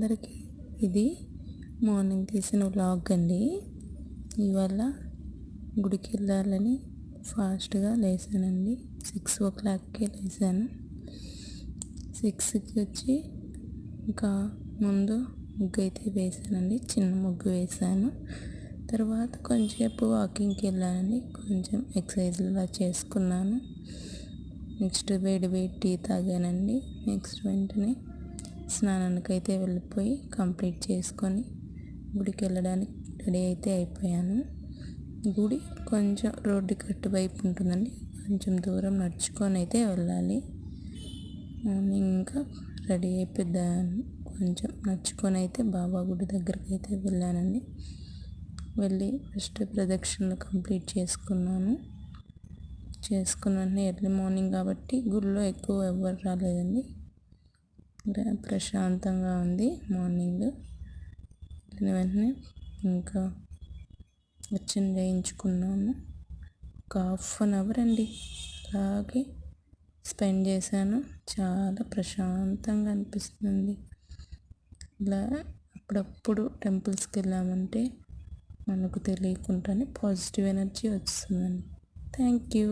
అందరికీ ఇది మార్నింగ్ తీసిన వ్లాగ్ అండి. ఇవాళ గుడికి వెళ్ళాలని ఫాస్ట్గా లేసానండి. 6 o'clockకే లేసాను. 6కి వచ్చి ఇంకా ముందు ముగ్గు అయితే వేసానండి. చిన్న ముగ్గు వేసాను. తర్వాత కొంచెంసేపు వాకింగ్కి వెళ్ళానండి. కొంచెం ఎక్సర్సైజ్లా చేసుకున్నాను. నెక్స్ట్ వేడి వేడి టీ తాగానండి. నెక్స్ట్ వెంటనే స్నానానికి అయితే వెళ్ళిపోయి కంప్లీట్ చేసుకొని గుడికి వెళ్ళడానికి రెడీ అయితే అయిపోయాను. గుడి కొంచెం రోడ్డు కట్టు వైపు ఉంటుందండి. కొంచెం దూరం నడుచుకొని అయితే వెళ్ళాలి. మార్నింగ్ ఇంకా రెడీ అయిపోయాను. కొంచెం నడుచుకొని అయితే బాబా గుడి దగ్గరికి అయితే వెళ్ళానండి. వెళ్ళి ఫస్ట్ ప్రదక్షిణలు కంప్లీట్ చేసుకున్నాను. ఎర్లీ మార్నింగ్ కాబట్టి గుడిలో ఎక్కువ ఎవ్వరు రాలేదండి. ప్రశాంతంగా ఉంది. మార్నింగ్ వెంటనే ఇంకా వచ్చిన వేయించుకున్నాను. ఒక 1/2 అండి అలాగే స్పెండ్ చేశాను. చాలా ప్రశాంతంగా అనిపిస్తుంది. ఇలా అప్పుడప్పుడు టెంపుల్స్కి వెళ్ళామంటే మనకు తెలియకుండానే పాజిటివ్ ఎనర్జీ వస్తుందండి. Thank you.